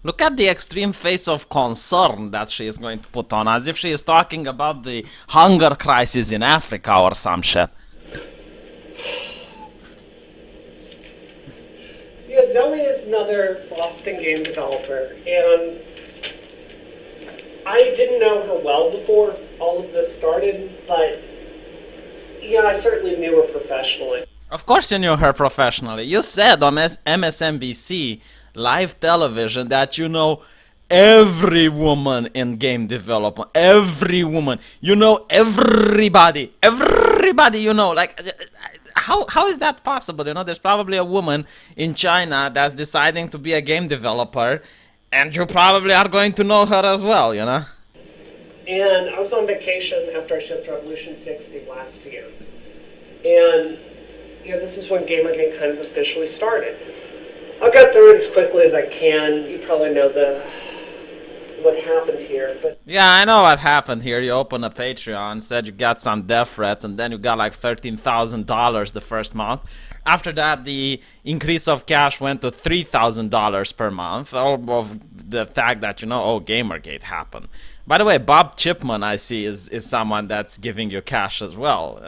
Look at the extreme face of concern that she is going to put on, as if she is talking about the hunger crisis in Africa or some shit. Yeah, Zoe is another Boston game developer, and I didn't know her well before all of this started, but yeah, I certainly knew her professionally. Of course you knew her professionally. You said on MSNBC live television that you know every woman in game development. Every woman. You know everybody. Everybody you know. Like, how is that possible? You know, there's probably a woman in China that's deciding to be a game developer, and you probably are going to know her as well, you know? And I was on vacation after I shipped Revolution 60 last year. And, you know, this is when Gamergate kind of officially started. I'll get through it as quickly as I can. You probably know what happened here, but... Yeah, I know what happened here. You opened a Patreon, said you got some death threats, and then you got like $13,000 the first month. After that, the increase of cash went to $3,000 per month, all of the fact that, you know, oh, Gamergate happened. By the way, Bob Chipman, I see, is someone that's giving you cash as well.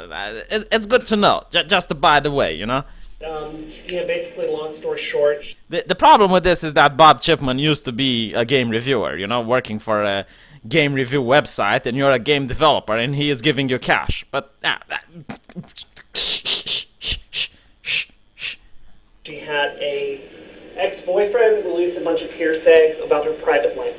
It's good to know, just by the way, you know? Yeah, basically, long story short... The problem with this is that Bob Chipman used to be a game reviewer, you know, working for a game review website, and you're a game developer, and he is giving you cash. But, She had a ex-boyfriend release a bunch of hearsay about her private life.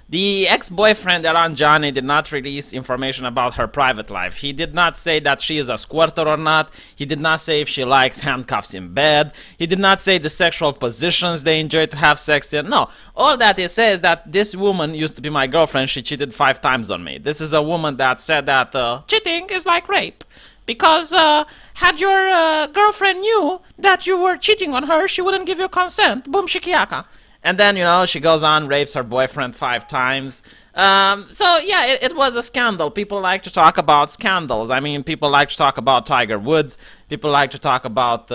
The ex-boyfriend Eran Johnny did not release information about her private life. He did not say that she is a squirter or not. He did not say if she likes handcuffs in bed. He did not say the sexual positions they enjoy to have sex in. No, all that he says is that this woman used to be my girlfriend. She cheated 5 times on me. This is a woman that said that cheating is like rape. Because had your girlfriend knew that you were cheating on her, she wouldn't give you consent. Boom shikiaka. And then, you know, she goes on, rapes her boyfriend 5 times. So, yeah, it was a scandal. People like to talk about scandals. I mean, people like to talk about Tiger Woods. People like to talk about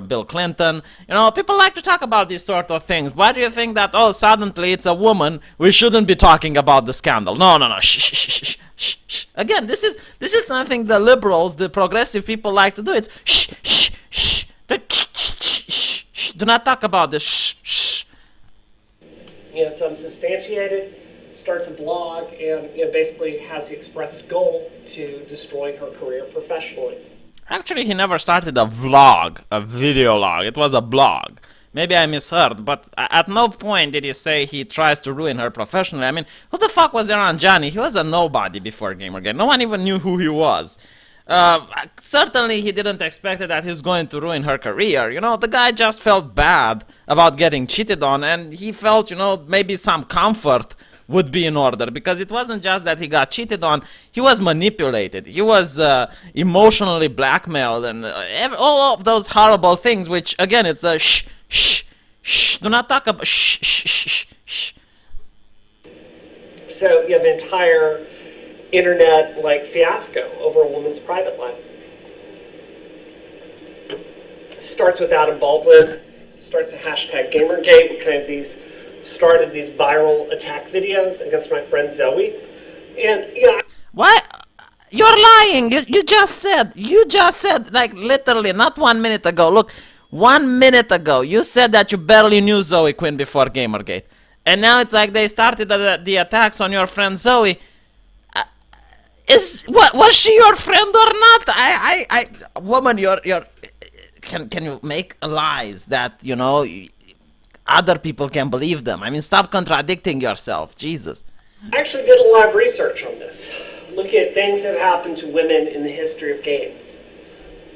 Bill Clinton. You know, people like to talk about these sort of things. Why do you think that, oh, suddenly it's a woman, we shouldn't be talking about the scandal? No. Shh, shh, shh, shh, shh. Again, this is something the liberals, the progressive people like to do. It's shh, shh, shh. Shh, shh. Do not talk about this. Shh, shh. You know, so unsubstantiated, starts a blog, and, you know, basically has the express goal to destroy her career professionally. Actually, he never started a vlog, a video log. It was a blog. Maybe I misheard, but at no point did he say he tries to ruin her professionally. I mean, who the fuck was Eran Johnny? He was a nobody before Gamergate. No one even knew who he was. Certainly he didn't expect that he's going to ruin her career. You know, the guy just felt bad about getting cheated on, and he felt, you know, maybe some comfort would be in order, because it wasn't just that he got cheated on, he was manipulated, he was emotionally blackmailed, and all of those horrible things, which, again, it's a shh, shh, shh, do not talk about shh, shh, shh, shh. So you have an entire internet like fiasco over a woman's private life. Starts with Adam Baldwin, starts a hashtag Gamergate, with kind of started these viral attack videos against my friend Zoe. And yeah. What? You're lying. You just said, like, literally not 1 minute ago. Look, 1 minute ago you said that you barely knew Zoe Quinn before Gamergate, and now it's like they started the attacks on your friend Zoe. Was she your friend or not? Woman, can you make lies that, you know, other people can believe them? I mean, stop contradicting yourself, Jesus. I actually did a lot of research on this, looking at things that have happened to women in the history of games.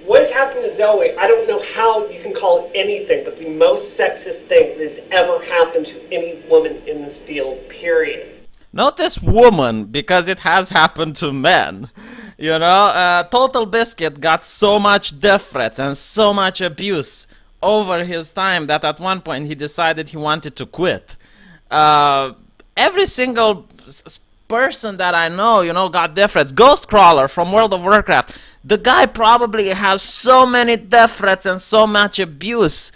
What has happened to Zoe, I don't know how you can call it anything but the most sexist thing that has ever happened to any woman in this field, period. Notice woman, because it has happened to men. You know, Total Biscuit got so much death threats and so much abuse over his time that at one point he decided he wanted to quit. Every single person that I know, you know, got death threats. Ghostcrawler from World of Warcraft. The guy probably has so many death threats and so much abuse.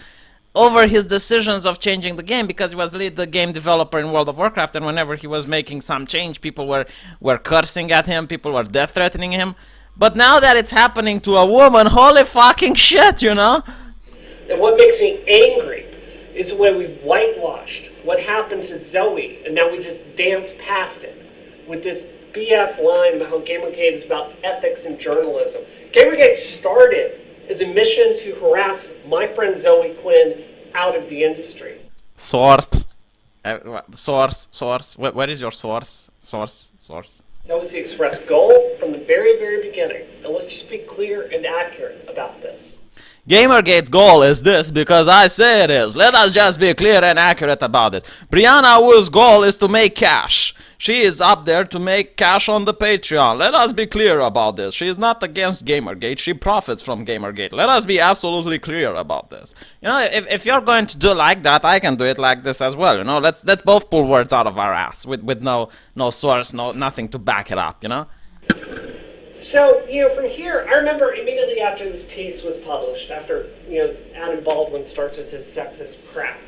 over his decisions of changing the game, because he was the game developer in World of Warcraft, and whenever he was making some change, people were cursing at him, people were death threatening him. But now that it's happening to a woman, holy fucking shit, you know? And what makes me angry is the way we whitewashed what happened to Zoe, and now we just dance past it with this BS line about how DMCAed is about ethics and journalism. DMCAed started as a mission to harass my friend Zoe Quinn out of the industry. Source. Where is your source? Source. That was the express goal from the very, very beginning. And let's just be clear and accurate about this. Gamergate's goal is this because I say it is. Let us just be clear and accurate about this. Brianna Wu's goal is to make cash. She is up there to make cash on the Patreon. Let us be clear about this. She is not against Gamergate. She profits from Gamergate. Let us be absolutely clear about this. You know, if you're going to do like that, I can do it like this as well. You know, let's both pull words out of our ass with no source, nothing to back it up. You know. So, from here, I remember immediately after this piece was published, after, Adam Baldwin starts with his sexist crap.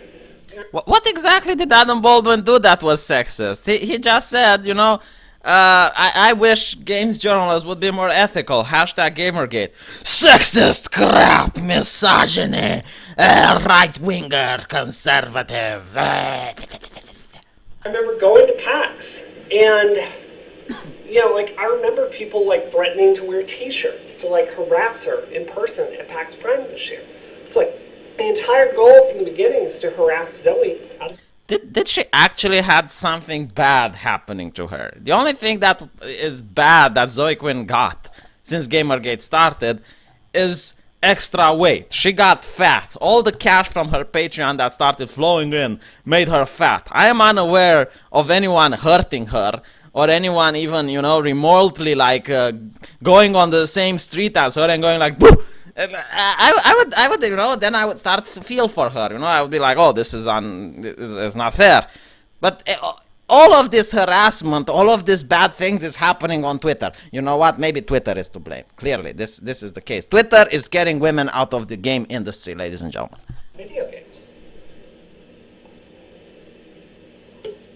What exactly did Adam Baldwin do that was sexist? He just said, I wish games journalists would be more ethical. #Gamergate. Sexist crap, misogyny, right-winger, conservative. I remember going to PAX, and... I remember people, threatening to wear T-shirts to, harass her in person at PAX Prime this year. It's the entire goal from the beginning is to harass Zoe. Did she actually had something bad happening to her? The only thing that is bad that Zoe Quinn got since Gamergate started is extra weight. She got fat. All the cash from her Patreon that started flowing in made her fat. I am unaware of anyone hurting her, or anyone even, remotely going on the same street as her and going boo! I would, then I would start to feel for her, I would be like, oh, this is it's not fair. But all of this harassment, all of these bad things is happening on Twitter. You know what? Maybe Twitter is to blame. Clearly, this is the case. Twitter is getting women out of the game industry, ladies and gentlemen. Video games.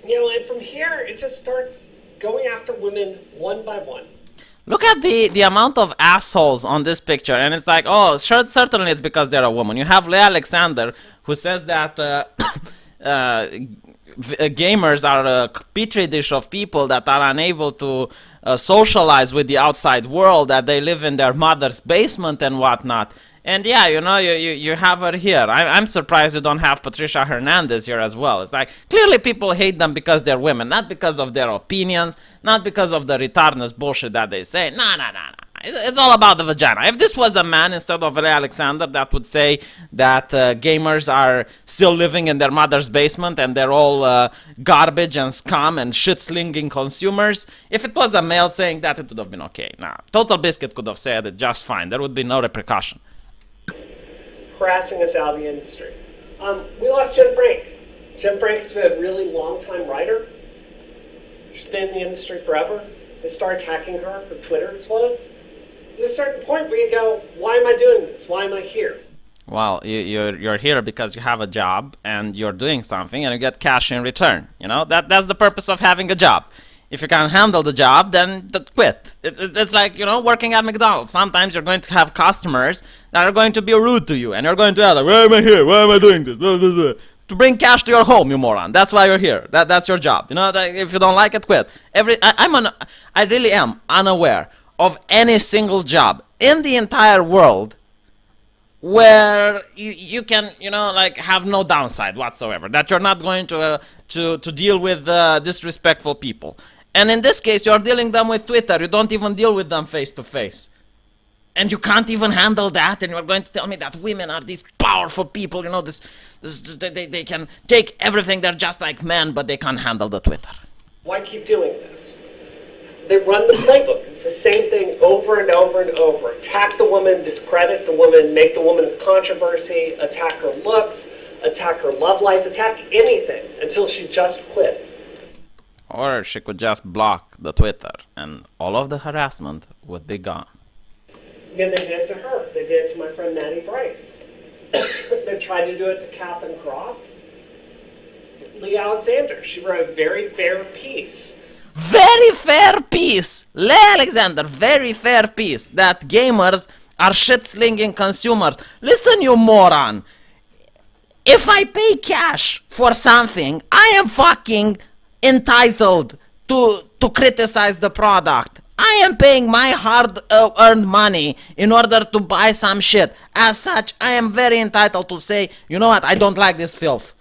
And from here, it just starts going after women one by one. Look at the amount of assholes on this picture, and it's like, oh, sure, certainly it's because they're a woman. You have Leah Alexander, who says that gamers are a petri dish of people that are unable to socialize with the outside world, that they live in their mother's basement and whatnot. And yeah, you have her here. I'm surprised you don't have Patricia Hernandez here as well. It's clearly people hate them because they're women, not because of their opinions, not because of the retardness bullshit that they say. No. It's all about the vagina. If this was a man instead of Ray Alexander that would say that gamers are still living in their mother's basement and they're all garbage and scum and shit-slinging consumers, if it was a male saying that, it would have been okay. Total Biscuit could have said it just fine. There would be no repercussion. Harassing us out of the industry. We lost Jen Frank. Jen Frank has been a really long-time writer. She's been in the industry forever. They start attacking her Twitter explodes. There's a certain point where you go, why am I doing this? Why am I here? Well, you're here because you have a job and you're doing something and you get cash in return. That's the purpose of having a job. If you can't handle the job, then quit. It's like, working at McDonald's. Sometimes you're going to have customers that are going to be rude to you, and you're going to ask, why am I here? Why am I doing this? Blah, blah, blah. To bring cash to your home, you moron. That's why you're here. That's your job. If you don't like it, quit. I really am unaware of any single job in the entire world where you can, have no downside whatsoever. That you're not going to deal with disrespectful people. And in this case, you're dealing them with Twitter. You don't even deal with them face to face. And you can't even handle that, and you're going to tell me that women are these powerful people, they can take everything, they're just like men, but they can't handle the Twitter. Why keep doing this? They run the playbook. It's the same thing over and over and over. Attack the woman, discredit the woman, make the woman a controversy, attack her looks, attack her love life, attack anything until she just quits. Or she could just block the Twitter, and all of the harassment would be gone. Yeah, they did it to her. They did it to my friend Maddie Bryce. They've tried to do it to Catherine Cross. Lee Alexander, she wrote a very fair piece. Very fair piece! Leigh Alexander, very fair piece. That gamers are shit-slinging consumers. Listen, you moron. If I pay cash for something, I am fucking entitled to criticize the product. I am paying my hard-earned money in order to buy some shit. As such, I am very entitled to say, you know what, I don't like this filth.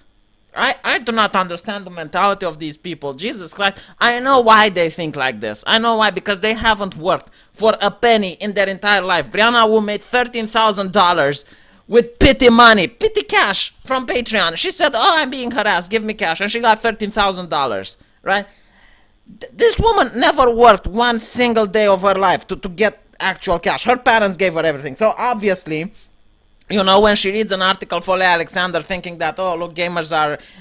I do not understand the mentality of these people. Jesus Christ, I know why they think like this. I know why, because they haven't worked for a penny in their entire life. Brianna Wu made $13,000 with pity money, pity cash from Patreon. She said, oh, I'm being harassed, give me cash. And she got $13,000, right? This woman never worked one single day of her life to get actual cash. Her parents gave her everything. So obviously, you know, when she reads an article for Leigh Alexander thinking that, oh, look, gamers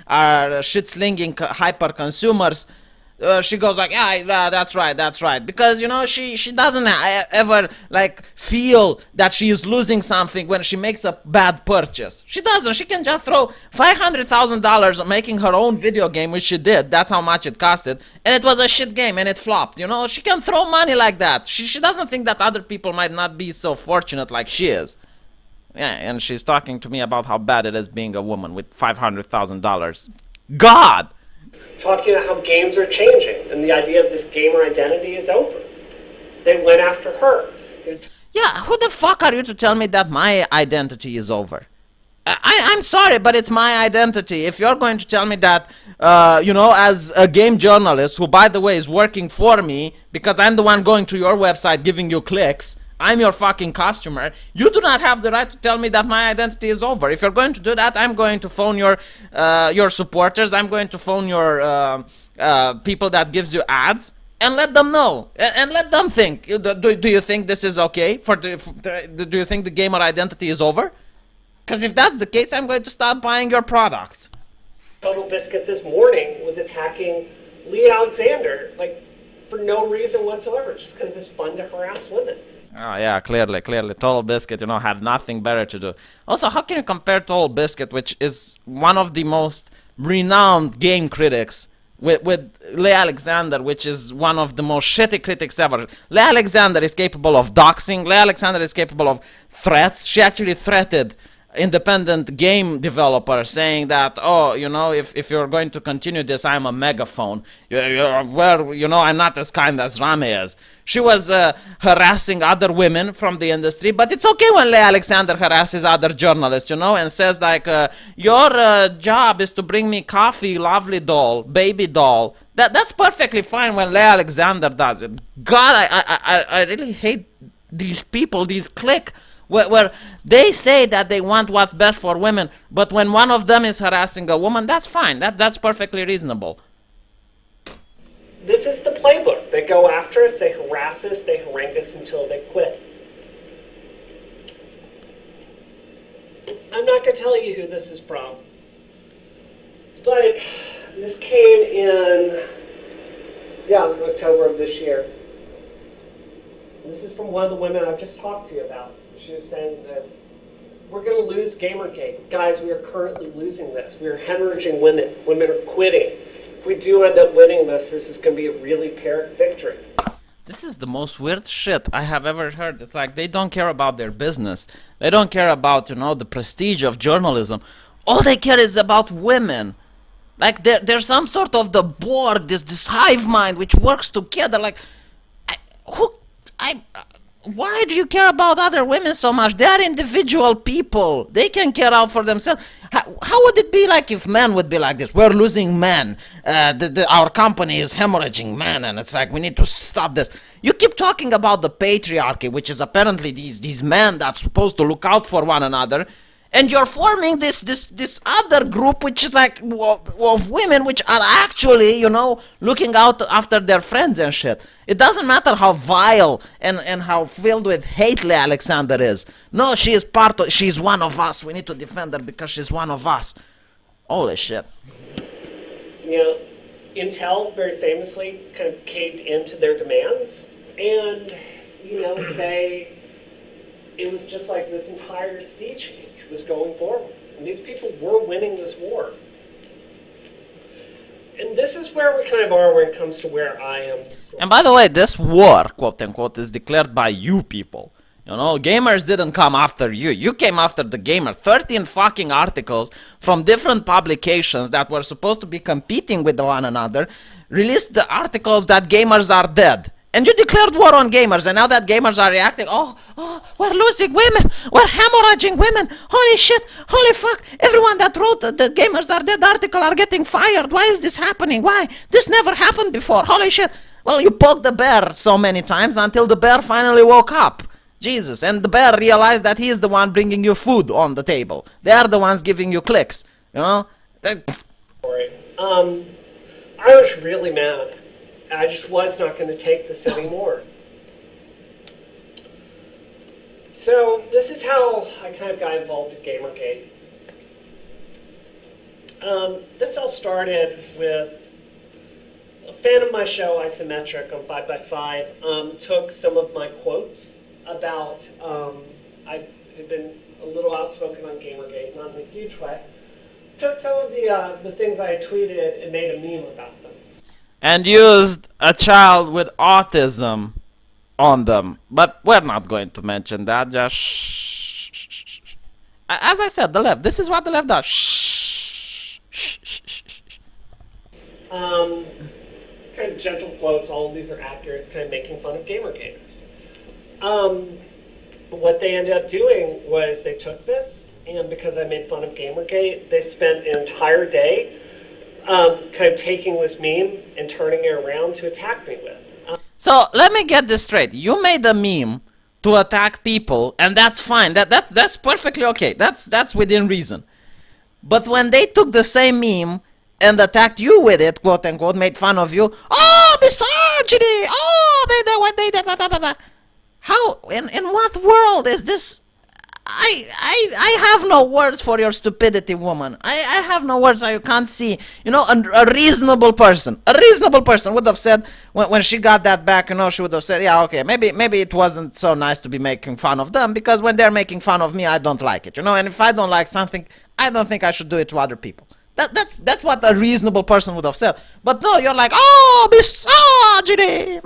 are shit-slinging hyper-consumers, she goes like, yeah, that's right. Because, you know, she doesn't ever, like, feel that she is losing something when she makes a bad purchase. She doesn't. She can just throw $500,000 on making her own video game, which she did. That's how much it costed. And it was a shit game, and it flopped, you know? She can throw money like that. She doesn't think that other people might not be so fortunate like she is. Yeah, and she's talking to me about how bad it is being a woman with $500,000. God! Talking about how games are changing and the idea of this gamer identity is over. They went after her. Yeah, who the fuck are you to tell me that my identity is over? I'm sorry, but it's my identity. If you're going to tell me that, you know, as a game journalist, who, by the way, is working for me, because I'm the one going to your website giving you clicks, I'm your fucking customer, you do not have the right to tell me that my identity is over. If you're going to do that, I'm going to phone your supporters, I'm going to phone your people that gives you ads, and let them know, and let them think. Do you think this is okay? Do you think the gamer identity is over? Because if that's the case, I'm going to stop buying your products. Total Biscuit this morning was attacking Lee Alexander, like, for no reason whatsoever, just because it's fun to harass women. Oh yeah, clearly. Total Biscuit, you know, had nothing better to do. Also, how can you compare Total Biscuit, which is one of the most renowned game critics, with Leigh Alexander, which is one of the most shitty critics ever? Leigh Alexander is capable of doxing. Leigh Alexander is capable of threats. She actually threatened independent game developer, saying that, oh, you know, if you're going to continue this, I'm a megaphone. Well, you know, I'm not as kind as Rame is. She was harassing other women from the industry, but it's okay when Leigh Alexander harasses other journalists, you know, and says like, your job is to bring me coffee, lovely doll, baby doll. That's perfectly fine when Leigh Alexander does it. God, I really hate these people, these clique, where they say that they want what's best for women, but when one of them is harassing a woman, that's fine. That's perfectly reasonable. This is the playbook. They go after us, they harass us, they harangue us until they quit. I'm not going to tell you who this is from, but this came in, October of this year. This is from one of the women I've just talked to you about. She was saying this: we're going to lose Gamergate. Guys, we are currently losing this. We are hemorrhaging women. Women are quitting. If we do end up winning this is going to be a really Pyrrhic victory. This is the most weird shit I have ever heard. It's like they don't care about their business. They don't care about, you know, the prestige of journalism. All they care is about women. Like they're some sort of the Borg, this hive mind which works together. Like, why do you care about other women so much? They are individual people. They can care out for themselves. How would it be like if men would be like this? We're losing men. Our company is hemorrhaging men, and it's like we need to stop this. You keep talking about the patriarchy, which is apparently these men that's supposed to look out for one another, and you're forming this other group, which is like of women which are actually, you know, looking out after their friends and shit. It doesn't matter how vile and how filled with hate Leigh Alexander is. No, she's one of us. We need to defend her because she's one of us. Holy shit. You know, Intel very famously kind of caved into their demands, and, you know, it was just like this entire sea change. was going forward. And these people were winning this war. And this is where we kind of are when it comes to where I am. And by the way, this war, quote unquote, is declared by you people. You know, gamers didn't come after you. You came after the gamer. 13 fucking articles from different publications that were supposed to be competing with one another released the articles that gamers are dead. And you declared war on gamers, and now that gamers are reacting, oh, we're losing women, we're hemorrhaging women, holy shit, holy fuck, everyone that wrote the gamers are dead article are getting fired, why is this happening, why? This never happened before, holy shit. Well, you poked the bear so many times until the bear finally woke up. Jesus, and the bear realized that he is the one bringing you food on the table. They are the ones giving you clicks, you know? I was really mad. I just was not going to take this anymore. So this is how I kind of got involved in Gamergate. This all started with a fan of my show, Isometric, on 5x5, took some of my quotes about, I had been a little outspoken on Gamergate, not in a huge way, took some of the things I had tweeted and made a meme about them. And used a child with autism on them. But we're not going to mention that, just shh. As I said, the left, this is what the left does. Shh. Kind of gentle quotes, all of these are accurate, it's kind of making fun of Gamergaters. What they ended up doing was they took this, and because I made fun of Gamergate, they spent an entire day kind of taking this meme and turning it around to attack me with. So let me get this straight. You made a meme to attack people, and that's fine. That's perfectly okay. That's within reason. But when they took the same meme and attacked you with it, quote unquote, made fun of you, oh, misogyny, oh, they did. How, in what world is this? I have no words for your stupidity, woman. I have no words. I can't see. You know, a reasonable person would have said, when she got that back, you know, she would have said, yeah, okay, maybe it wasn't so nice to be making fun of them, because when they're making fun of me, I don't like it, you know, and if I don't like something, I don't think I should do it to other people. That's what a reasonable person would have said. But no, you're like, oh, misogyny.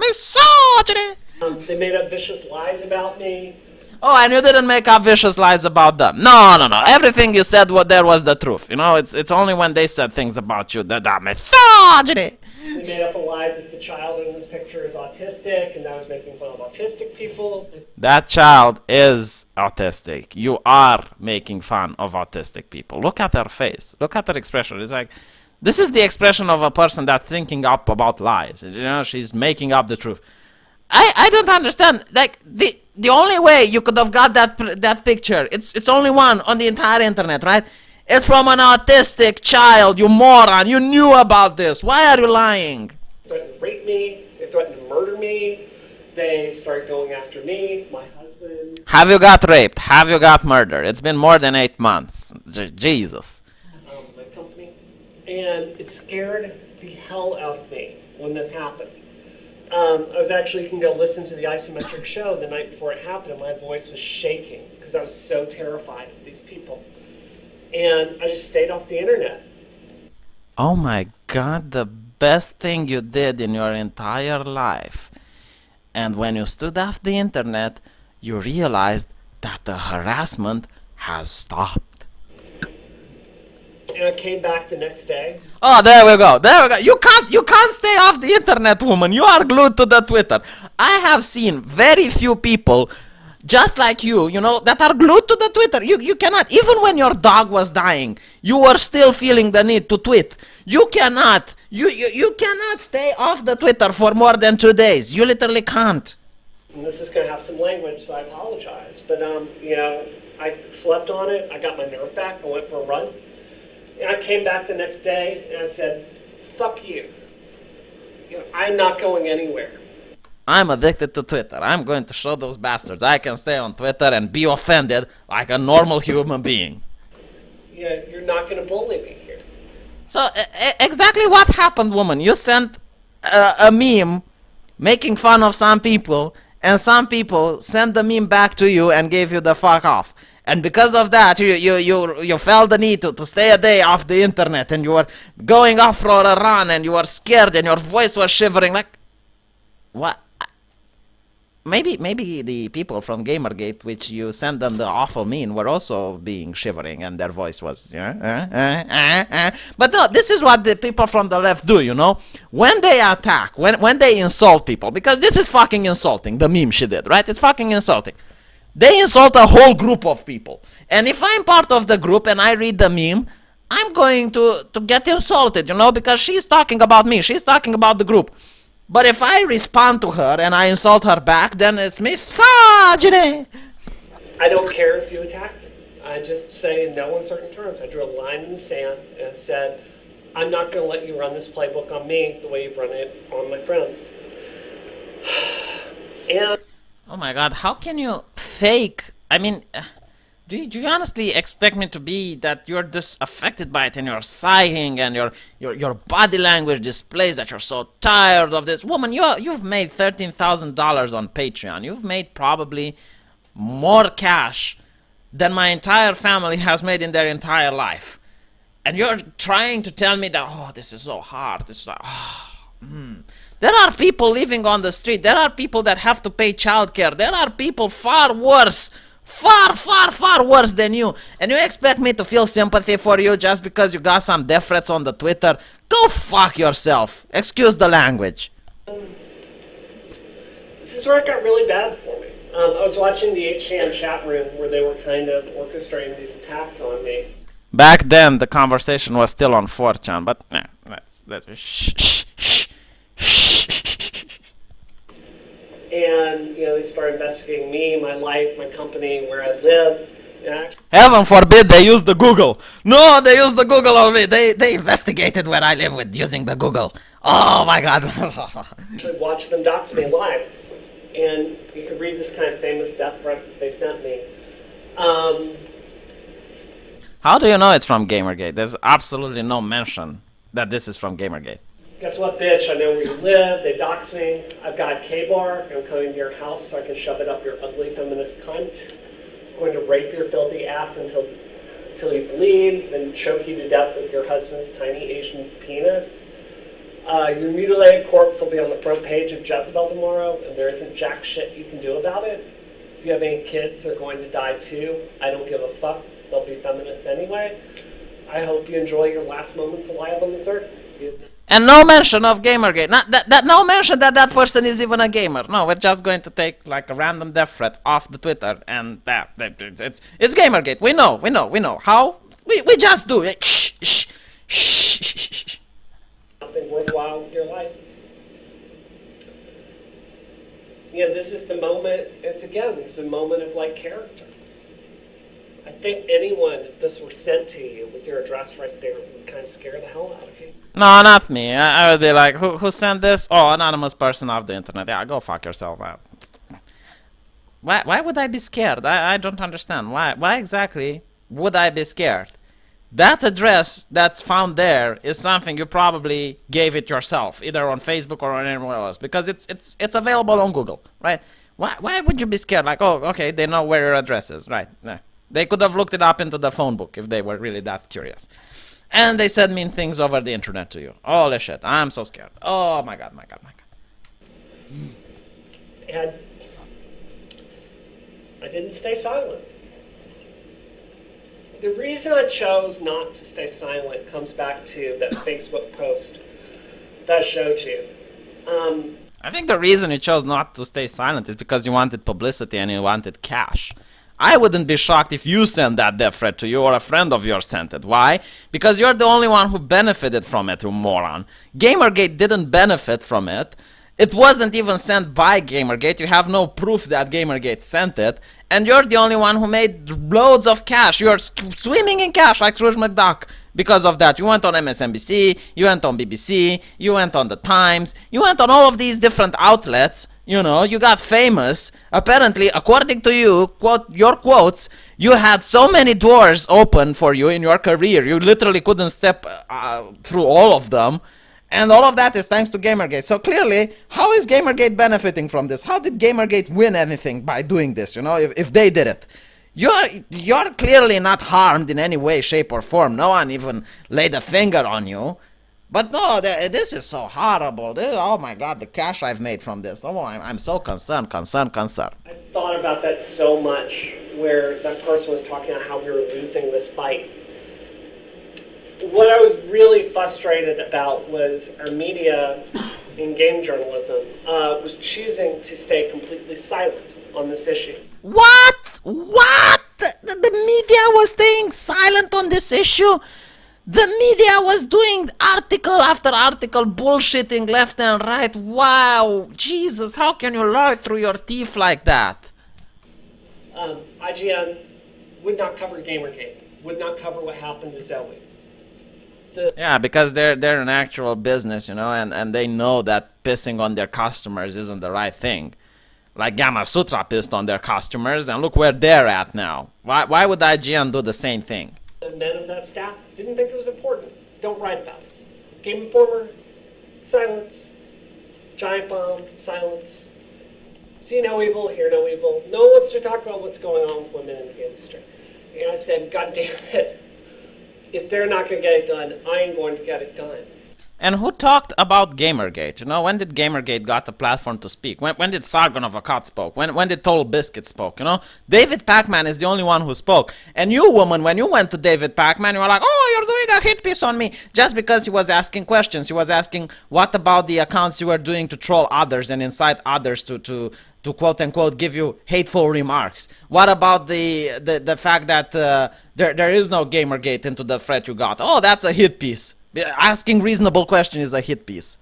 They made up vicious lies about me. Oh, and you didn't make up vicious lies about them. No. Everything you said there was the truth. You know, it's only when they said things about you that misogyny. They made up a lie that the child in this picture is autistic, and I was making fun of autistic people. That child is autistic. You are making fun of autistic people. Look at her face. Look at her expression. It's like, this is the expression of a person that's thinking up about lies. You know, she's making up the truth. I don't understand. Like, the only way you could have got that picture, it's only one on the entire internet, right? It's from an autistic child, you moron. You knew about this. Why are you lying? They threatened to rape me. They threatened to murder me. They started going after me, my husband. Have you got raped? Have you got murdered? It's been more than 8 months. Jesus. My company. And it scared the hell out of me when this happened. I was actually, you can go listen to the Isometric show the night before it happened, and my voice was shaking because I was so terrified of these people. And I just stayed off the internet. Oh my God, the best thing you did in your entire life. And when you stood off the internet, you realized that the harassment has stopped. And I came back the next day. Oh, there we go. You can't stay off the internet, woman. You are glued to the Twitter. I have seen very few people just like you know, that are glued to the Twitter. You cannot, even when your dog was dying, you were still feeling the need to tweet. You cannot stay off the Twitter for more than 2 days. You literally can't. And this is going to have some language, so I apologize. But, you know, I slept on it. I got my nerve back. I went for a run. And I came back the next day and I said, fuck you. You know, I'm not going anywhere. I'm addicted to Twitter. I'm going to show those bastards I can stay on Twitter and be offended like a normal human being. Yeah, you're not going to bully me here. So, exactly what happened, woman? You sent a meme making fun of some people, and some people sent the meme back to you and gave you the fuck off. And because of that, you felt the need to stay a day off the internet, and you were going off for a run, and you were scared, and your voice was shivering. Like, what? Maybe the people from Gamergate, which you sent them the awful meme, were also being shivering, and their voice was, But no, this is what the people from the left do, you know? When they attack, when they insult people, because this is fucking insulting, the meme she did, right? It's fucking insulting. They insult a whole group of people. And if I'm part of the group and I read the meme, I'm going to get insulted, you know, because she's talking about me. She's talking about the group. But if I respond to her and I insult her back, then it's misogyny. I don't care if you attack me. I just say no in certain terms. I drew a line in the sand and said, I'm not going to let you run this playbook on me the way you've run it on my friends. And oh my god, how can you fake? I mean, do you honestly expect me to be that you're just affected by it and you're sighing and your body language displays that you're so tired of this? Woman, you've made $13,000 on Patreon. You've made probably more cash than my entire family has made in their entire life. And you're trying to tell me that, oh, this is so hard. This is like, There are people living on the street. There are people that have to pay childcare. There are people far worse. Far worse than you. And you expect me to feel sympathy for you just because you got some death threats on the Twitter? Go fuck yourself. Excuse the language. This is where it got really bad for me. I was watching the 8chan chat room where they were kind of orchestrating these attacks on me. Back then, the conversation was still on 4chan, but let's shh. And, you know, they started investigating me, my life, my company, where I live. And Heaven forbid they use the Google. No, they used the Google on me. They investigated where I live with using the Google. Oh my god. actually watched them dox me live. And you could read this kind of famous death threat that they sent me. How do you know it's from Gamergate? There's absolutely no mention that this is from Gamergate. Guess what, bitch? I know where you live. They dox me. I've got a K-bar. I'm coming to your house so I can shove it up your ugly feminist cunt. I'm going to rape your filthy ass until you bleed, then choke you to death with your husband's tiny Asian penis. Your mutilated corpse will be on the front page of Jezebel tomorrow, and there isn't jack shit you can do about it. If you have any kids, they're going to die too. I don't give a fuck. They'll be feminists anyway. I hope you enjoy your last moments alive on this earth. And no mention of Gamergate. Not that no mention that person is even a gamer. No, we're just going to take like a random death threat off the Twitter, and it's Gamergate. We know. How? We just do it. Shh. Something worthwhile with your life. Yeah, this is the moment. It's a moment of like character. I think anyone, if this were sent to you with your address right there, would kind of scare the hell out of you. No, not me. I would be like, who sent this? Oh, anonymous person off the internet. Yeah, go fuck yourself. Why would I be scared? I don't understand. Why exactly would I be scared? That address that's found there is something you probably gave it yourself, either on Facebook or on anywhere else, because it's available on Google, right? Why would you be scared? Like, oh, okay, they know where your address is, right? Yeah. They could have looked it up into the phone book if they were really that curious. And they said mean things over the internet to you. Holy shit, I'm so scared. Oh my god. And I didn't stay silent. The reason I chose not to stay silent comes back to that Facebook post that I showed you. I think the reason you chose not to stay silent is because you wanted publicity and you wanted cash. I wouldn't be shocked if you sent that death threat to you or a friend of yours sent it. Why? Because you're the only one who benefited from it, you moron. Gamergate didn't benefit from it. It wasn't even sent by Gamergate. You have no proof that Gamergate sent it. And you're the only one who made loads of cash. You're swimming in cash like Scrooge McDuck. Because of that, you went on MSNBC, you went on BBC, you went on The Times, you went on all of these different outlets. You know, you got famous. Apparently, according to you, quote your quotes, you had so many doors open for you in your career. You literally couldn't step through all of them. And all of that is thanks to Gamergate. So clearly, how is Gamergate benefiting from this? How did Gamergate win anything by doing this, you know, if they did it? You're clearly not harmed in any way, shape, or form. No one even laid a finger on you. But no, this is so horrible. Oh my God, the cash I've made from this. Oh, I'm so concerned. I thought about that so much, where that person was talking about how we were losing this fight. What I was really frustrated about was our media in game journalism was choosing to stay completely silent on this issue. What? The media was staying silent on this issue? The media was doing article after article, bullshitting left and right. Wow, Jesus, how can you lie through your teeth like that? IGN would not cover Gamergate, would not cover what happened to Zoe. Yeah, because they're an actual business, and they know that pissing on their customers isn't the right thing. Like Gamma Sutra pissed on their customers, and look where they're at now. Why would IGN do the same thing? The men of that staff didn't think it was important. Don't write about it. Game Informer, silence. Giant Bomb, silence. See no evil, hear no evil. No one wants to talk about what's going on with women in the industry. And I said, God damn it. If they're not going to get it done, I am going to get it done. And who talked about Gamergate? When did Gamergate got the platform to speak? When did Sargon of Akkad spoke? When did Total Biscuit spoke? David Pacman is the only one who spoke. And you, woman, when you went to David Pacman, you were like, oh, you're doing a hit piece on me. Just because he was asking questions. He was asking, what about the accounts you were doing to troll others and incite others to quote unquote give you hateful remarks? What about the fact that there is no Gamergate into the threat you got? Oh, that's a hit piece. Asking reasonable question is a hit piece.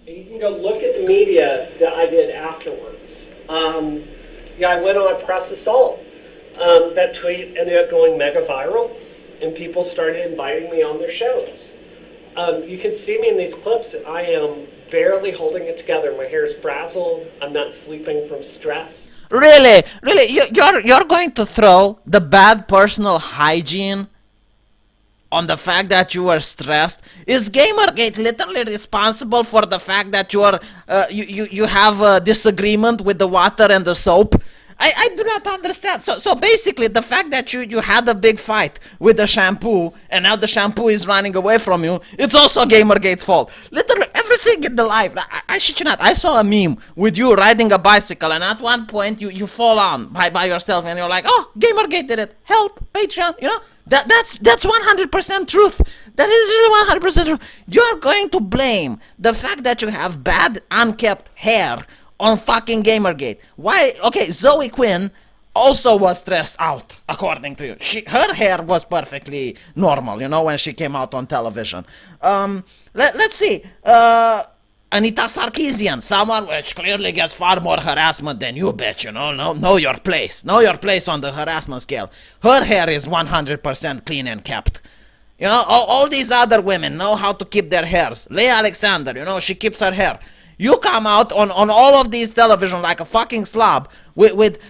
You can go look at the media that I did afterwards. I went on a press assault. That tweet ended up going mega viral, and people started inviting me on their shows. You can see me in these clips. I am barely holding it together. My hair is frazzled. I'm not sleeping from stress. Really? You're going to throw the bad personal hygiene on the fact that you are stressed? Is Gamergate literally responsible for the fact that you have a disagreement with the water and the soap? I do not understand. So basically, the fact that you had a big fight with the shampoo and now the shampoo is running away from you, it's also Gamergate's fault. Literally everything in the life. I shit you not. I saw a meme with you riding a bicycle, and at one point you fall on by yourself, and you're like, oh, Gamergate did it. Help, Patreon. That's 100% truth. That is really 100% truth. You're going to blame the fact that you have bad, unkept hair on fucking Gamergate. Why? Okay, Zoe Quinn also was stressed out, according to you. Her hair was perfectly normal, when she came out on television. Let's see. Anita Sarkeesian, someone which clearly gets far more harassment than you, bitch, Know your place. Know your place on the harassment scale. Her hair is 100% clean and kept. All these other women know how to keep their hairs. Leigh Alexander, she keeps her hair. You come out on all of these television like a fucking slob with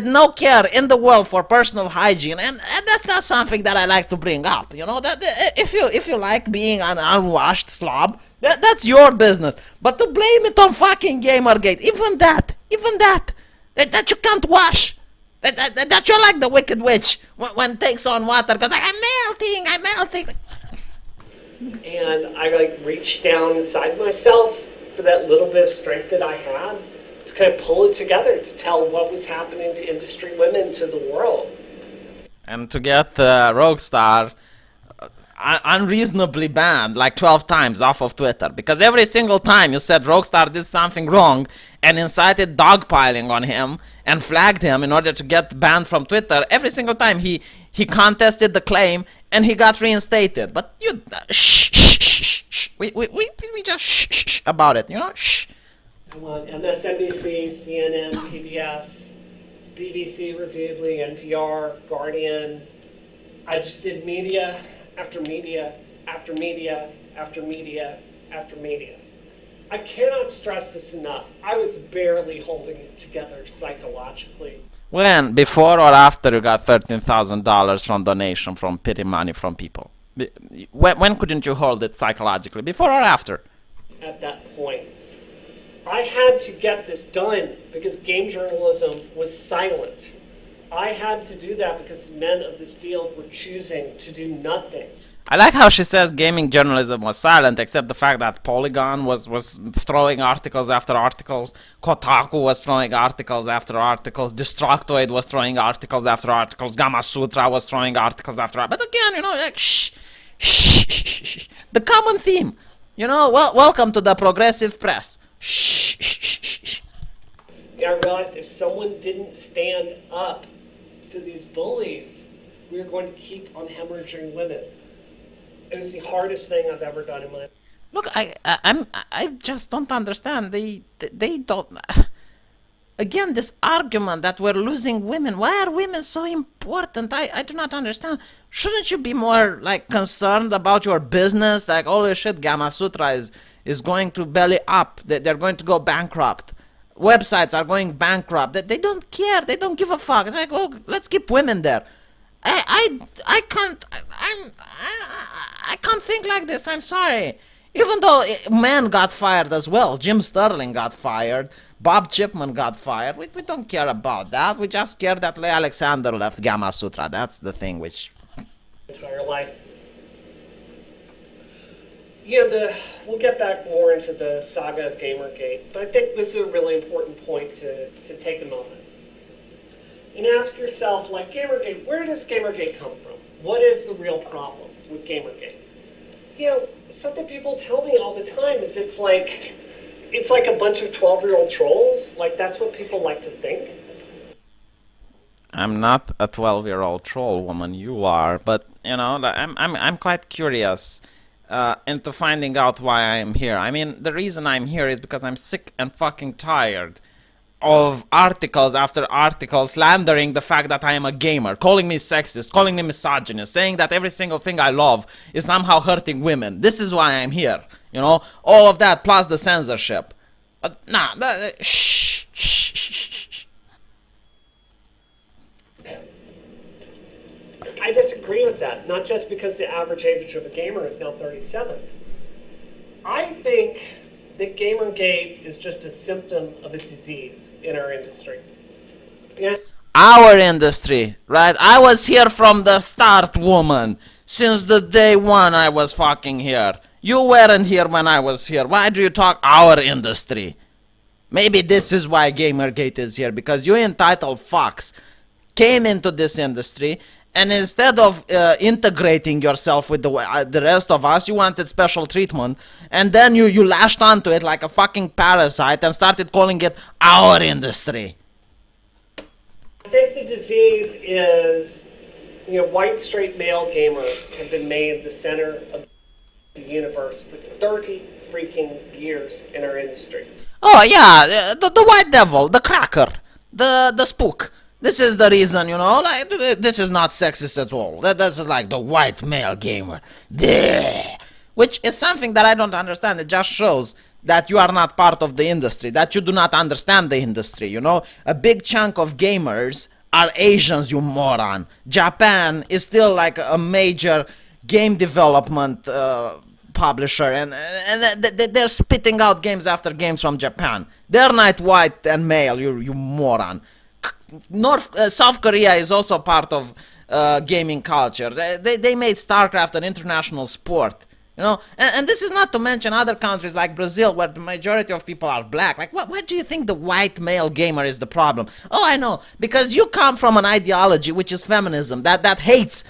no care in the world for personal hygiene, and that's not something that I like to bring up. That if you like being an unwashed slob, that's your business. But to blame it on fucking Gamergate, even that you can't wash, that you're like the Wicked Witch when it takes on water because like, I'm melting. And I reached down inside myself for that little bit of strength that I had to kind of pull it together to tell what was happening to industry women, to the world. And to get Rockstar unreasonably banned like 12 times off of Twitter, because every single time you said Rockstar did something wrong and incited dogpiling on him and flagged him in order to get banned from Twitter, every single time he contested the claim and he got reinstated. But you shh. We just shh about it, shh. I'm on MSNBC, CNN, PBS, BBC repeatedly, NPR, Guardian. I just did media after media after media after media after media. I cannot stress this enough. I was barely holding it together psychologically. When? Before or after you got $13,000 from donation, from pity money from people? When couldn't you hold it psychologically? Before or after? At that point. I had to get this done because game journalism was silent. I had to do that because men of this field were choosing to do nothing. I like how she says gaming journalism was silent, except the fact that Polygon was throwing articles after articles, Kotaku was throwing articles after articles, DMCAed was throwing articles after articles, Gamma Sutra was throwing articles after articles. But again, like, shh, shh, shh, shh. The common theme, welcome to the progressive press. Shh, shh, shh, shh. Yeah, I realized if someone didn't stand up to these bullies, we were going to keep on hemorrhaging women. It was the hardest thing I've ever done in my life. Look, I just don't understand. They don't. Again, this argument that we're losing women. Why are women so important? I do not understand. Shouldn't you be more like concerned about your business? Like, holy shit, Gamma Sutra is going to belly up. They're going to go bankrupt. Websites are going bankrupt. They don't care. They don't give a fuck. It's like, oh, let's keep women there. I can't think like this. I'm sorry. Even though men got fired as well, Jim Sterling got fired, Bob Chipman got fired. We don't care about that. We just care that Leigh Alexander left Gamma Sutra. That's the thing which entire life. We'll get back more into the saga of Gamergate, but I think this is a really important point to take a moment. And ask yourself, like, Gamergate, where does Gamergate come from? What is the real problem with Gamergate? Something people tell me all the time is it's like a bunch of 12-year-old trolls. Like, that's what people like to think. I'm not a 12-year-old troll, woman. You are, but I'm quite curious into finding out why I am here. I mean, the reason I'm here is because I'm sick and fucking tired of articles after articles slandering the fact that I am a gamer, calling me sexist, calling me misogynist, saying that every single thing I love is somehow hurting women. This is why I'm here. All of that plus the censorship. Shh, shh, shh, shh. I disagree with that, not just because the average age of a gamer is now 37. I think that Gamergate is just a symptom of a disease in our industry. Yeah. Our industry, right? I was here from the start, woman. Since the day one I was fucking here. You weren't here when I was here. Why do you talk our industry? Maybe this is why Gamergate is here, because you entitled fucks came into this industry, and instead of integrating yourself with the rest of us, you wanted special treatment, and then you lashed onto it like a fucking parasite and started calling it our industry. I think the disease is, white straight male gamers have been made the center of the universe for 30 freaking years in our industry. Oh yeah, the white devil, the cracker, the spook. This is the reason, like, this is not sexist at all. That's like the white male gamer. Blech. Which is something that I don't understand. It just shows that you are not part of the industry, that you do not understand the industry, A big chunk of gamers are Asians, you moron. Japan is still like a major game development publisher, and they're spitting out games after games from Japan. They're not white and male, you moron. South Korea is also part of gaming culture. They made StarCraft an international sport, and this is not to mention other countries like Brazil, where the majority of people are black. Like, why do you think the white male gamer is the problem? Oh, I know, because you come from an ideology which is feminism that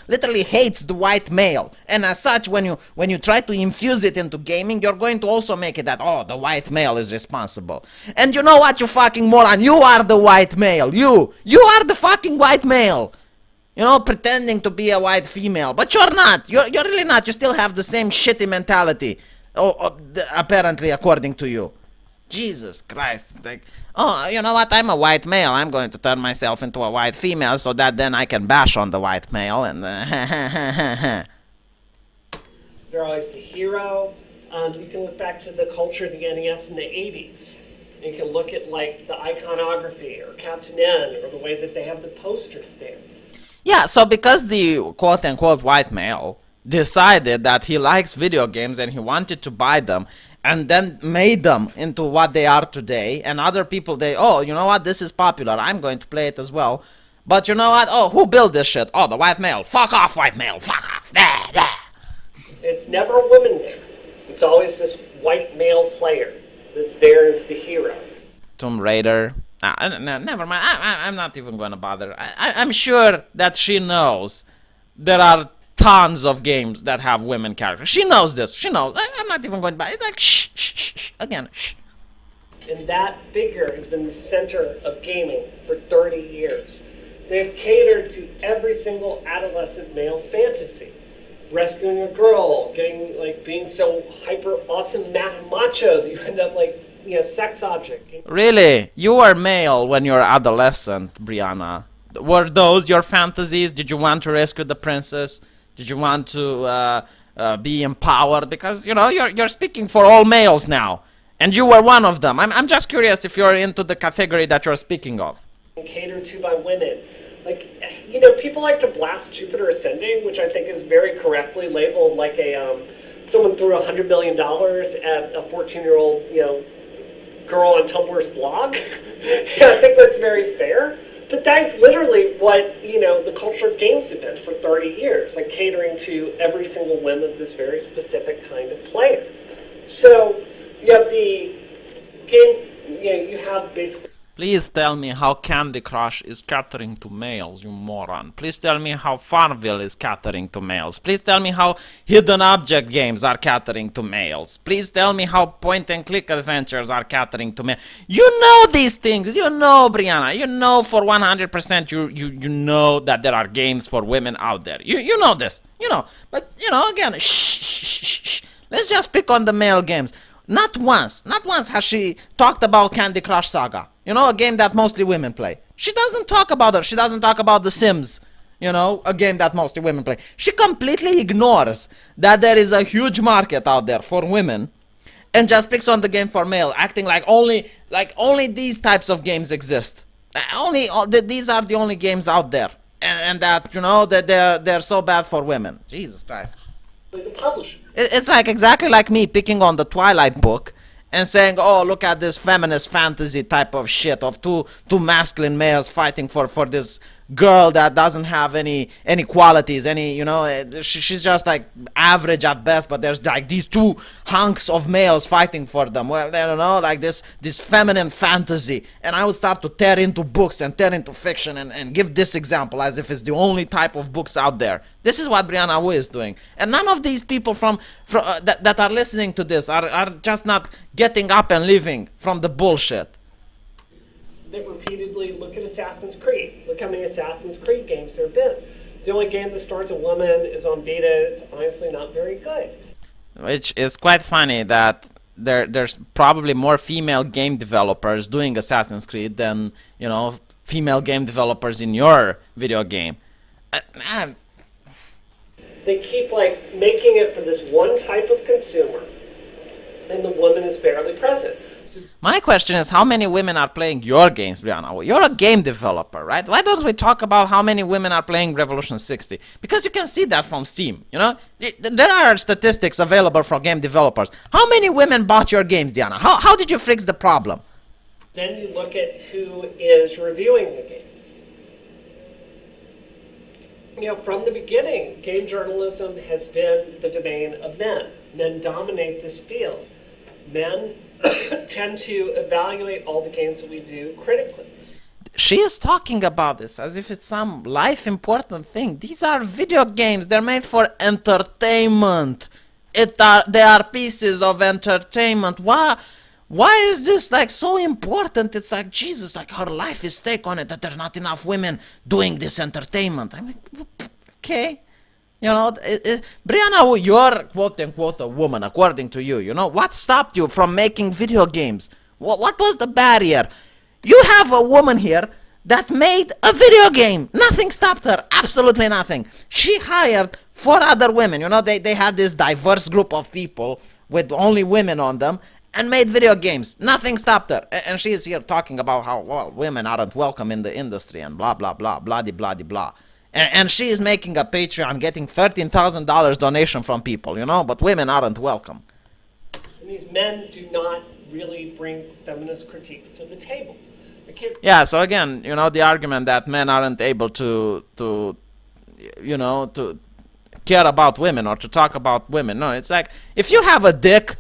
literally hates the white male, and as such, when you try to infuse it into gaming, you're going to also make it that, oh, the white male is responsible. And you know what, you fucking moron? You are the white male. You are the fucking white male. Pretending to be a white female. But you're not. You're really not. You still have the same shitty mentality. Apparently, according to you. Jesus Christ. Like, oh, you know what? I'm a white male. I'm going to turn myself into a white female so that then I can bash on the white male and... They're always the hero. You can look back to the culture of the NES in the 80s. And you can look at, like, the iconography or Captain N or the way that they have the poster stand. Yeah, so because the quote-unquote white male decided that he likes video games and he wanted to buy them and then made them into what they are today, and other people, you know what, this is popular, I'm going to play it as well. But you know what? Oh, who built this shit? Oh, the white male. Fuck off, white male. Fuck off. Blah, blah. It's never a woman there. It's always this white male player that's there as the hero. Tomb Raider. Never mind. I'm not even going to bother. I'm sure that she knows there are tons of games that have women characters. She knows this. She knows. I'm not even going to bother. It's like, shh, shh, shh, shh. Again, shh. And that figure has been the center of gaming for 30 years. They've catered to every single adolescent male fantasy. Rescuing a girl, getting, like, being so hyper awesome macho that you end up like, sex object. Really? You were male when you were adolescent, Brianna. Were those your fantasies? Did you want to rescue the princess? Did you want to be empowered? Because, you're speaking for all males now. And you were one of them. I'm just curious if you're into the category that you're speaking of. Catered to by women. Like, people like to blast Jupiter Ascending, which I think is very correctly labeled like someone threw $100 million at a 14-year-old, girl on Tumblr's blog. I think that's very fair. But that is literally what, the culture of games have been for 30 years, like catering to every single whim of this very specific kind of player. So you have the game, you have basically... Please tell me how Candy Crush is catering to males, you moron. Please tell me how Farmville is catering to males. Please tell me how hidden object games are catering to males. Please tell me how point-and-click adventures are catering to males. You know these things. You know, Brianna. You know for 100% you know that there are games for women out there. You know this. But, again, shh. Let's just pick on the male games. Not once has she talked about Candy Crush Saga. A game that mostly women play. She doesn't talk about it. She doesn't talk about The Sims. A game that mostly women play. She completely ignores that there is a huge market out there for women and just picks on the game for male, acting like only these types of games exist. These are the only games out there. And that, that they're so bad for women. Jesus Christ. The publisher. It's like exactly like me picking on the Twilight book and saying, oh, look at this feminist fantasy type of shit of two masculine males fighting for this girl that doesn't have any qualities, she's just like average at best, but there's like these two hunks of males fighting for them. Well, I don't know, like this feminine fantasy. And I would start to tear into books and tear into fiction and give this example as if it's the only type of books out there. This is what Brianna Wu is doing. And none of these people that are listening to this are just not getting up and leaving from the bullshit. That repeatedly look at Assassin's Creed. Look how many Assassin's Creed games there have been. The only game that stars a woman is on Vita. It's honestly not very good. Which is quite funny that there's probably more female game developers doing Assassin's Creed than, female game developers in your video game. They keep making it for this one type of consumer, and the woman is barely present. My question is, how many women are playing your games, Brianna? You're a game developer, right? Why don't we talk about how many women are playing Revolution 60? Because you can see that from Steam, There are statistics available for game developers. How many women bought your games, Diana? How did you fix the problem? Then you look at who is reviewing the games. From the beginning, game journalism has been the domain of men. Men dominate this field. Men tend to evaluate all the games that we do critically. She is talking about this as if it's some life important thing. These are video games. They're made for entertainment. They are pieces of entertainment. Why is this so important? It's like, Jesus, her life is stake on it, that there's not enough women doing this entertainment. I mean, okay. Brianna, you're quote-unquote a woman, according to you. What stopped you from making video games? What was the barrier? You have a woman here that made a video game. Nothing stopped her. Absolutely nothing. She hired 4 other women. They had this diverse group of people with only women on them and made video games. Nothing stopped her. And she is here talking about how, women aren't welcome in the industry and blah, blah, blah, blah. And she is making a Patreon, getting $13,000 donation from people, but women aren't welcome. And these men do not really bring feminist critiques to the table. I can't. Yeah, so again, the argument that men aren't able to care about women or to talk about women. No, it's like, if you have a dick,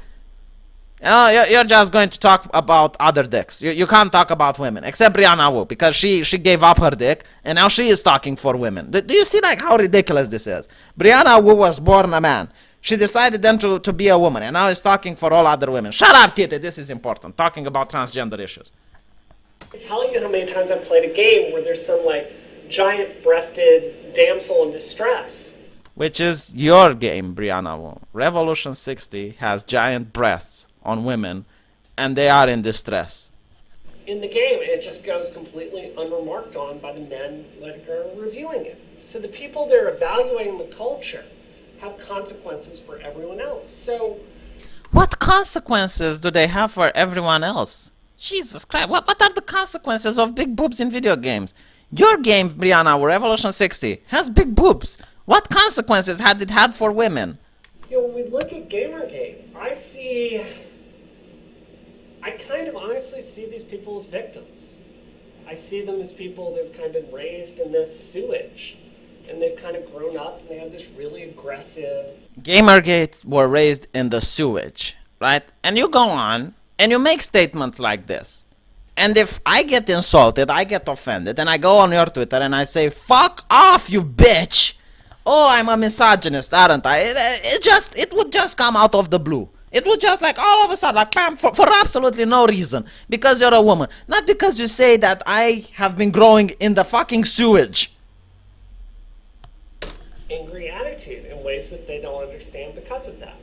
you're just going to talk about other dicks. You can't talk about women, except Brianna Wu, because she gave up her dick, and now she is talking for women. Do you see like how ridiculous this is? Brianna Wu was born a man. She decided then to be a woman, and now is talking for all other women. Shut up, Kitty, this is important. Talking about transgender issues. I tell you how many times I've played a game where there's some like giant-breasted damsel in distress. Which is your game, Brianna Wu. Revolution 60 has giant breasts on women, and they are in distress. In the game, it just goes completely unremarked on by the men that are reviewing it. So the people that are evaluating the culture have consequences for everyone else. So What consequences do they have for everyone else? Jesus Christ, what are the consequences of big boobs in video games? Your game, Brianna, Revolution 60, has big boobs. What consequences had it had for women? when we look at Gamergate, I kind of honestly see these people as victims. I see them as people that have kind of been raised in this sewage, and they've kind of grown up and they have this really aggressive. Gamergate were raised in the sewage, right? And you go on and you make statements like this. And if I get insulted, I get offended, and I go on your Twitter and I say, "Fuck off, you bitch!" Oh, I'm a misogynist, aren't I? It would just come out of the blue. It would just like all of a sudden, like bam, for absolutely no reason. Because you're a woman. Not because you say that I have been growing in the fucking sewage. Angry attitude in ways that they don't understand because of that.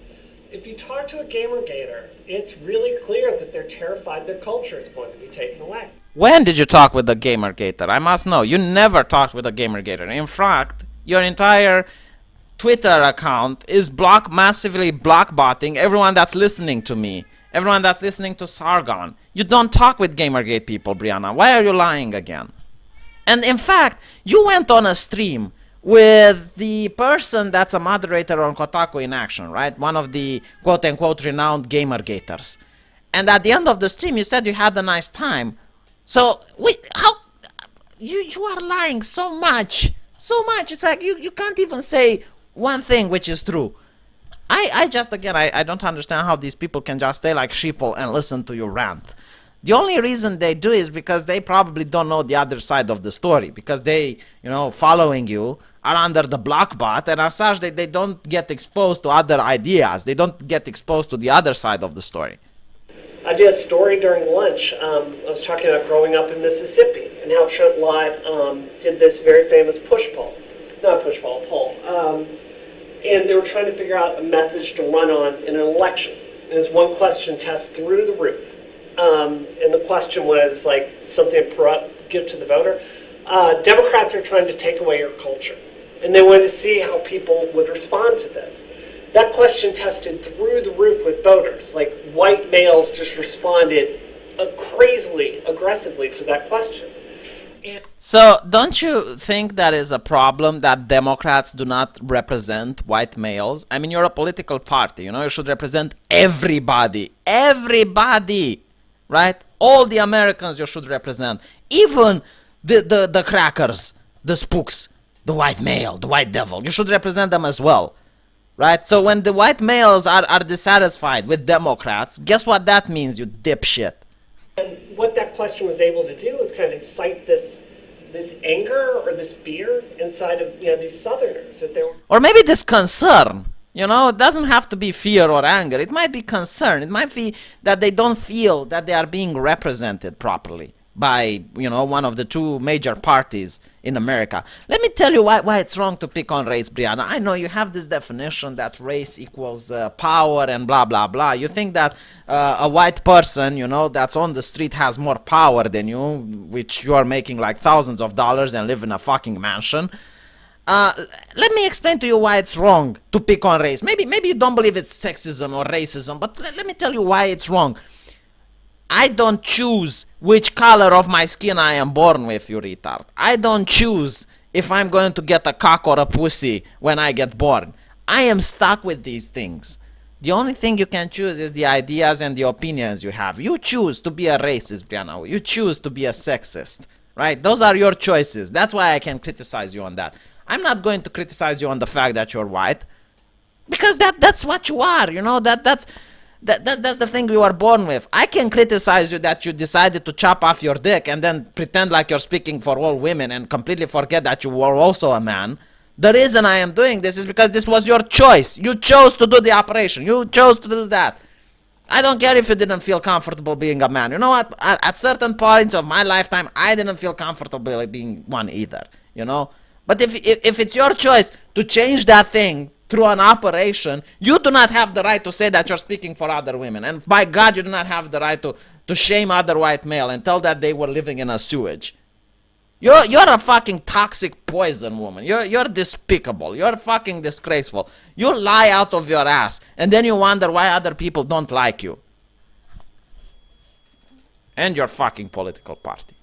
If you talk to a Gamergater, it's really clear that they're terrified their culture is going to be taken away. When did you talk with the Gamergater? I must know. You never talked with a Gamergater. In fact, your entire Twitter account is massively blockbotting everyone that's listening to me. Everyone that's listening to Sargon. You don't talk with Gamergate people, Brianna. Why are you lying again? And in fact, you went on a stream with the person that's a moderator on Kotaku in Action, right? One of the quote-unquote renowned Gamergaters. And at the end of the stream, you said you had a nice time. So, how... You are lying so much. So much. It's like you can't even say one thing which is true. I just, again, I don't understand how these people can just stay like sheeple and listen to you rant. The only reason they do is because they probably don't know the other side of the story. Because they, following you are under the block bot, and as such, they don't get exposed to other ideas. They don't get exposed to the other side of the story. I did a story during lunch. I was talking about growing up in Mississippi and how Trent Lott did this very famous poll. And they were trying to figure out a message to run on in an election. And it was one question test through the roof. And the question was like something to give to the voter. Democrats are trying to take away your culture. And they wanted to see how people would respond to this. That question tested through the roof with voters. Like white males just responded crazily, aggressively to that question. So, don't you think that is a problem that Democrats do not represent white males? I mean, you're a political party, you should represent everybody. Everybody! Right? All the Americans you should represent. Even the crackers, the spooks, the white male, the white devil. You should represent them as well. Right? So when the white males are dissatisfied with Democrats, guess what that means, you dipshit? And what that question was able to do is kind of incite this anger or this fear inside of these Southerners that they were. Or maybe this concern. It doesn't have to be fear or anger. It might be concern. It might be that they don't feel that they are being represented properly by, one of the two major parties in America. Let me tell you why it's wrong to pick on race, Brianna. I know you have this definition that race equals power and blah, blah, blah. You think that a white person, that's on the street has more power than you, which you are making like thousands of dollars and live in a fucking mansion. Let me explain to you why it's wrong to pick on race. Maybe you don't believe it's sexism or racism, but let me tell you why it's wrong. I don't choose which color of my skin I am born with, you retard. I don't choose if I'm going to get a cock or a pussy when I get born. I am stuck with these things. The only thing you can choose is the ideas and the opinions you have. You choose to be a racist, Brianna. You choose to be a sexist, right? Those are your choices. That's why I can criticize you on that. I'm not going to criticize you on the fact that you're white, because that's what you are. You know, that's the thing we were born with. I can criticize you that you decided to chop off your dick and then pretend like you're speaking for all women and completely forget that you were also a man. The reason I am doing this is because this was your choice. You chose to do the operation. You chose to do that. I don't care if you didn't feel comfortable being a man. You know what? At certain points of my lifetime, I didn't feel comfortable being one either. You know? But if it's your choice to change that thing through an operation, you do not have the right to say that you're speaking for other women. And by God, you do not have the right to shame other white male and tell that they were living in a sewage. You're a fucking toxic poison woman. You're despicable. You're fucking disgraceful. You lie out of your ass, and then you wonder why other people don't like you. And your fucking political party.